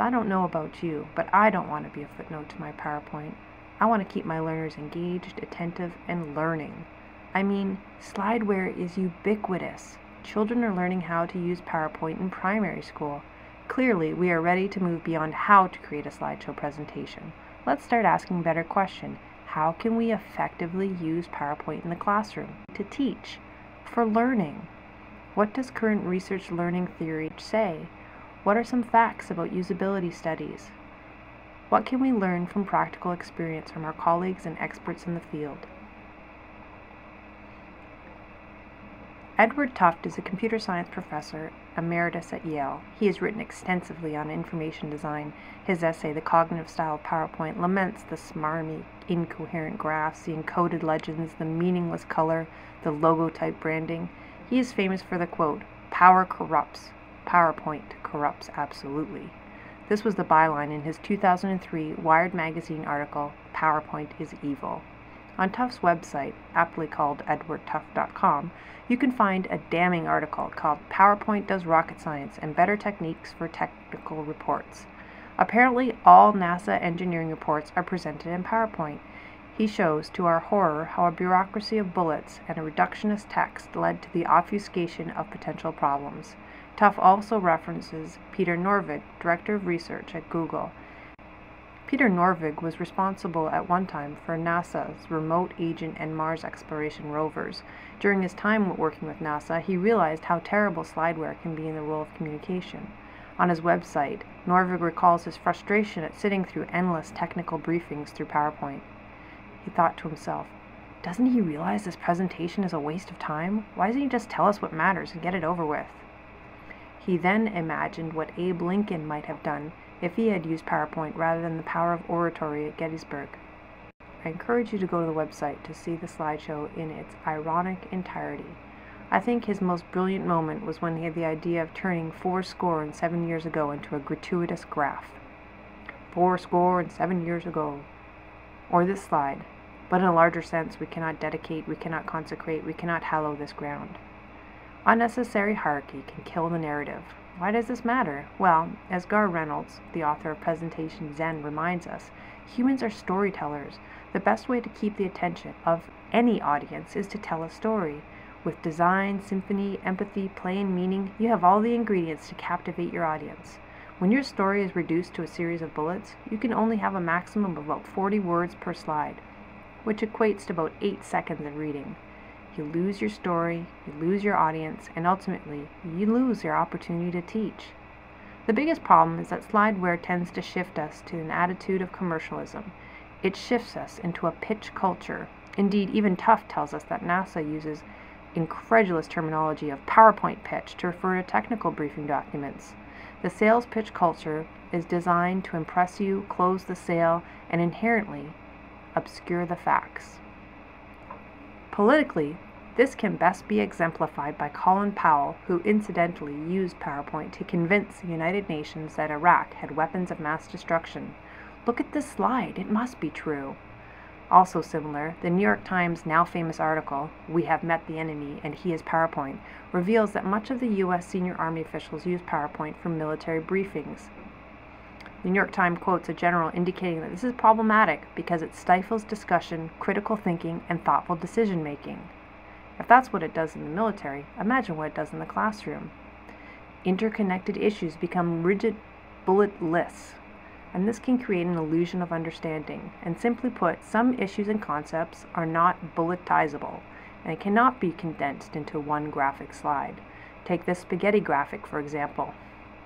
I don't know about you, but I don't want to be a footnote to my PowerPoint. I want to keep my learners engaged, attentive, and learning. I mean, SlideWare is ubiquitous. Children are learning how to use PowerPoint in primary school. Clearly, we are ready to move beyond how to create a slideshow presentation. Let's start asking a better question. How can we effectively use PowerPoint in the classroom to teach, for learning? What does current research learning theory say? What are some facts about usability studies? What can we learn from practical experience from our colleagues and experts in the field? Edward Tufte is a computer science professor emeritus at Yale. He has written extensively on information design. His essay, The Cognitive Style of PowerPoint, laments the smarmy, incoherent graphs, the encoded legends, the meaningless color, the logo-type branding. He is famous for the quote, "Power corrupts. PowerPoint corrupts absolutely." This was the byline in his 2003 Wired magazine article, "PowerPoint is Evil." On Tufte's website, aptly called edwardtufte.com, you can find a damning article called "PowerPoint Does Rocket Science and Better Techniques for Technical Reports." Apparently, all NASA engineering reports are presented in PowerPoint. He shows, to our horror, how a bureaucracy of bullets and a reductionist text led to the obfuscation of potential problems. Tufte also references Peter Norvig, Director of Research at Google. Peter Norvig was responsible at one time for NASA's Remote Agent and Mars exploration rovers. During his time working with NASA, he realized how terrible SlideWare can be in the role of communication. On his website, Norvig recalls his frustration at sitting through endless technical briefings through PowerPoint. He thought to himself, doesn't he realize this presentation is a waste of time? Why doesn't he just tell us what matters and get it over with? He then imagined what Abe Lincoln might have done if he had used PowerPoint rather than the power of oratory at Gettysburg. I encourage you to go to the website to see the slideshow in its ironic entirety. I think his most brilliant moment was when he had the idea of turning 7 years ago into a gratuitous graph. 7 years ago. Or this slide. But in a larger sense, we cannot dedicate, we cannot consecrate, we cannot hallow this ground. Unnecessary hierarchy can kill the narrative. Why does this matter? Well, as Gar Reynolds, the author of Presentation Zen, reminds us, humans are storytellers. The best way to keep the attention of any audience is to tell a story. With design, symphony, empathy, play, and meaning, you have all the ingredients to captivate your audience. When your story is reduced to a series of bullets, you can only have a maximum of about 40 words per slide, which equates to about 8 seconds of reading. You lose your story, you lose your audience, and ultimately, you lose your opportunity to teach. The biggest problem is that SlideWare tends to shift us to an attitude of commercialism. It shifts us into a pitch culture. Indeed, even Tufte tells us that NASA uses incredulous terminology of PowerPoint pitch to refer to technical briefing documents. The sales pitch culture is designed to impress you, close the sale, and inherently obscure the facts. Politically, this can best be exemplified by Colin Powell, who incidentally used PowerPoint to convince the United Nations that Iraq had weapons of mass destruction. Look at this slide, it must be true. Also similar, the New York Times' now famous article, "We Have Met the Enemy and He is PowerPoint," reveals that much of the U.S. senior Army officials use PowerPoint for military briefings. The New York Times quotes a general indicating that this is problematic because it stifles discussion, critical thinking, and thoughtful decision-making. If that's what it does in the military, imagine what it does in the classroom. Interconnected issues become rigid bullet lists, and this can create an illusion of understanding. And simply put, some issues and concepts are not bulletizable, and cannot be condensed into one graphic slide. Take this spaghetti graphic, for example.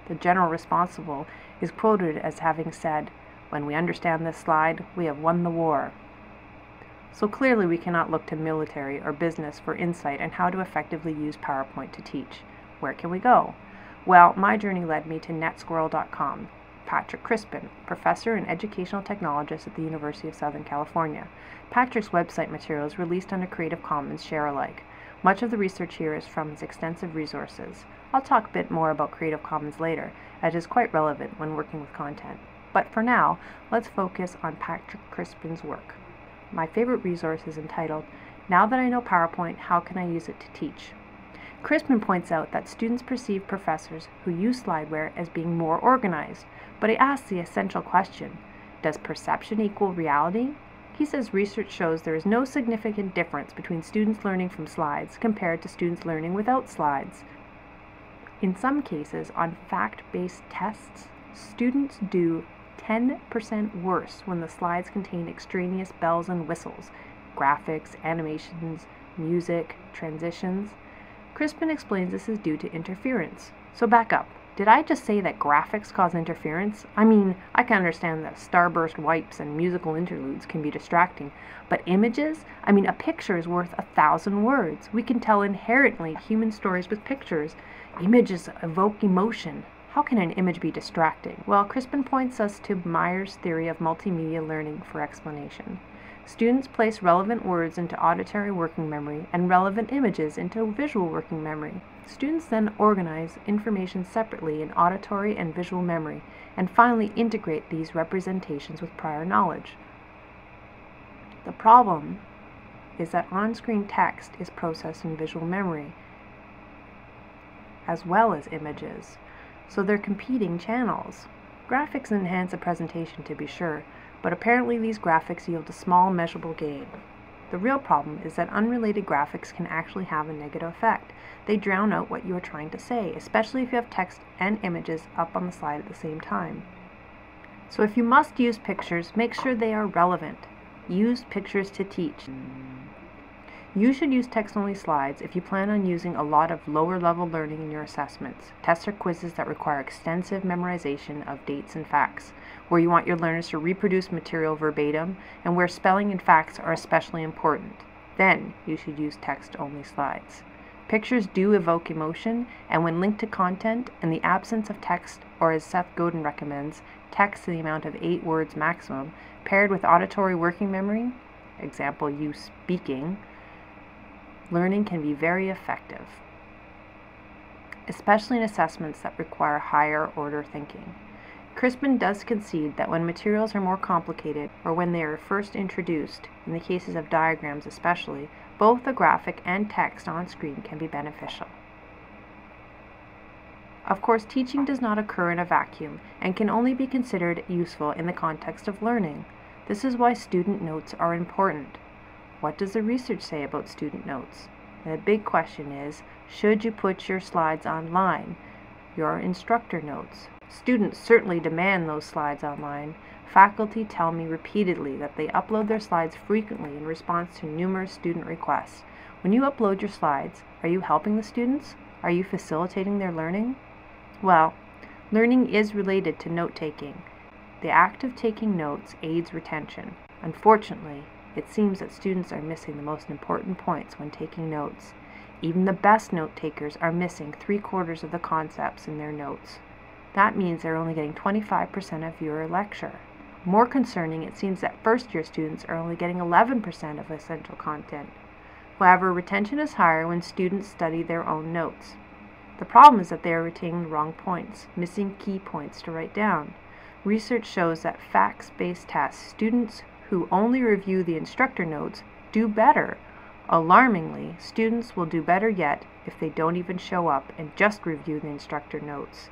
The general responsible is quoted as having said, "When we understand this slide, we have won the war." So clearly we cannot look to military or business for insight on how to effectively use PowerPoint to teach. Where can we go? Well, my journey led me to netsquirrel.com. Patrick Crispin, professor and educational technologist at the University of Southern California. Patrick's website material is released under Creative Commons share alike. Much of the research here is from his extensive resources. I'll talk a bit more about Creative Commons later, as it is quite relevant when working with content. But for now, let's focus on Patrick Crispin's work. My favorite resource is entitled, "Now That I Know PowerPoint, How Can I Use It to Teach?" Crispin points out that students perceive professors who use SlideWare as being more organized, but he asks the essential question, does perception equal reality? He says research shows there is no significant difference between students learning from slides compared to students learning without slides. In some cases, on fact-based tests, students do 10% worse when the slides contain extraneous bells and whistles, graphics, animations, music, transitions. Crispin explains this is due to interference. So back up. Did I just say that graphics cause interference? I mean, I can understand that starburst wipes and musical interludes can be distracting, but images? I mean, a picture is worth 1,000 words. We can tell inherently human stories with pictures. Images evoke emotion. How can an image be distracting? Well, Crispin points us to Meyer's theory of multimedia learning for explanation. Students place relevant words into auditory working memory and relevant images into visual working memory. Students then organize information separately in auditory and visual memory and finally integrate these representations with prior knowledge. The problem is that on-screen text is processed in visual memory as well as images, so they're competing channels. Graphics enhance a presentation to be sure, but apparently these graphics yield a small measurable gain. The real problem is that unrelated graphics can actually have a negative effect. They drown out what you are trying to say, especially if you have text and images up on the slide at the same time. So if you must use pictures, make sure they are relevant. Use pictures to teach. You should use text-only slides if you plan on using a lot of lower-level learning in your assessments, tests or quizzes that require extensive memorization of dates and facts, where you want your learners to reproduce material verbatim, and where spelling and facts are especially important. Then you should use text-only slides. Pictures do evoke emotion, and when linked to content, in the absence of text, or as Seth Godin recommends, text in the amount of 8 words maximum, paired with auditory working memory, example you speaking, learning can be very effective, especially in assessments that require higher order thinking. Crispin does concede that when materials are more complicated or when they are first introduced, in the cases of diagrams especially, both the graphic and text on screen can be beneficial. Of course, teaching does not occur in a vacuum and can only be considered useful in the context of learning. This is why student notes are important. What does the research say about student notes? And the big question is, should you put your slides online, your instructor notes? Students certainly demand those slides online. Faculty tell me repeatedly that they upload their slides frequently in response to numerous student requests. When you upload your slides, are you helping the students? Are you facilitating their learning? Well, learning is related to note-taking. The act of taking notes aids retention. Unfortunately, it seems that students are missing the most important points when taking notes. Even the best note-takers are missing 3/4 of the concepts in their notes. That means they're only getting 25% of your lecture. More concerning, it seems that first-year students are only getting 11% of essential content. However, retention is higher when students study their own notes. The problem is that they are retaining the wrong points, missing key points to write down. Research shows that facts-based tests, students who only review the instructor notes do better. Alarmingly, students will do better yet if they don't even show up and just review the instructor notes.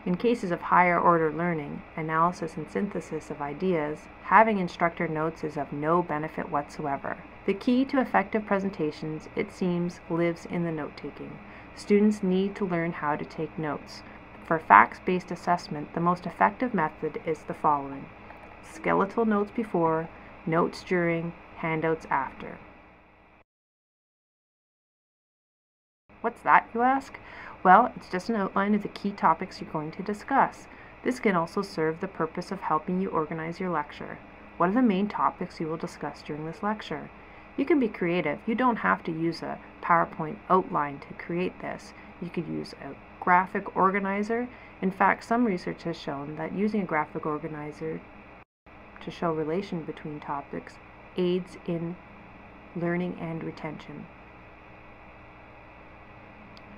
In cases of higher order learning, analysis and synthesis of ideas, having instructor notes is of no benefit whatsoever. The key to effective presentations, it seems, lives in the note-taking. Students need to learn how to take notes. For facts-based assessment, the most effective method is the following: skeletal notes before, notes during, handouts after. What's that, you ask? Well, it's just an outline of the key topics you're going to discuss. This can also serve the purpose of helping you organize your lecture. What are the main topics you will discuss during this lecture? You can be creative. You don't have to use a PowerPoint outline to create this. You could use a graphic organizer. In fact, some research has shown that using a graphic organizer to show relation between topics aids in learning and retention.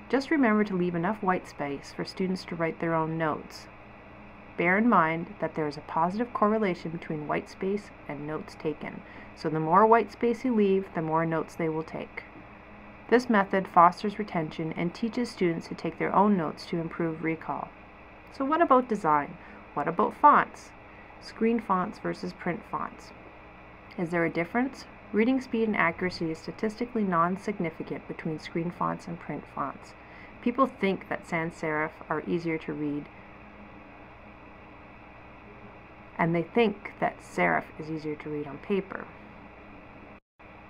Just remember to leave enough white space for students to write their own notes. Bear in mind that there is a positive correlation between white space and notes taken, so the more white space you leave, the more notes they will take. This method fosters retention and teaches students to take their own notes to improve recall. So what about design? What about fonts? Screen fonts versus print fonts. Is there a difference? Reading speed and accuracy is statistically non-significant between screen fonts and print fonts. People think that sans serif are easier to read, and they think that serif is easier to read on paper.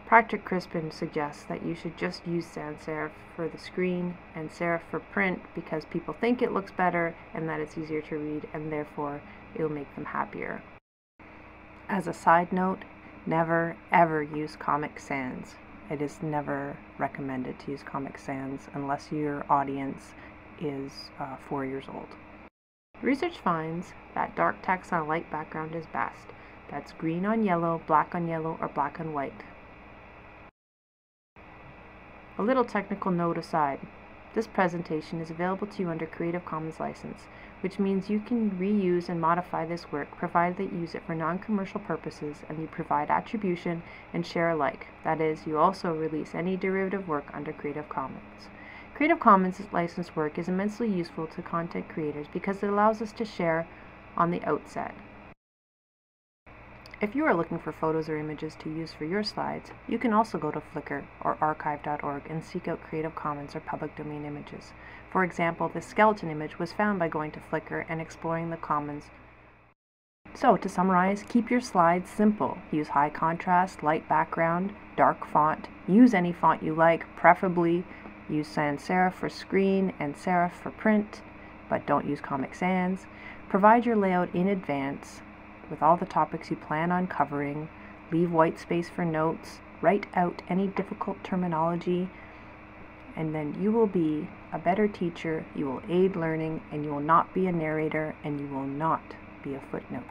Patrick Crispin suggests that you should just use sans serif for the screen and serif for print because people think it looks better and that it's easier to read, and therefore it will make them happier. As a side note, never ever use Comic Sans. It is never recommended to use Comic Sans unless your audience is 4 years old. Research finds that dark text on a light background is best. That's green on yellow, or black on white. A little technical note aside, this presentation is available to you under Creative Commons license, which means you can reuse and modify this work provided that you use it for non-commercial purposes and you provide attribution and share alike. That is, you also release any derivative work under Creative Commons. Creative Commons licensed work is immensely useful to content creators because it allows us to share on the outset. If you are looking for photos or images to use for your slides, you can also go to Flickr or archive.org and seek out Creative Commons or public domain images. For example, this skeleton image was found by going to Flickr and exploring the commons. So, to summarize, keep your slides simple. Use high contrast, light background, dark font. Use any font you like, preferably use sans serif for screen and serif for print, but don't use Comic Sans. Provide your layout in advance with all the topics you plan on covering, leave white space for notes, write out any difficult terminology, and then you will be a better teacher, you will aid learning, and you will not be a narrator, and you will not be a footnote.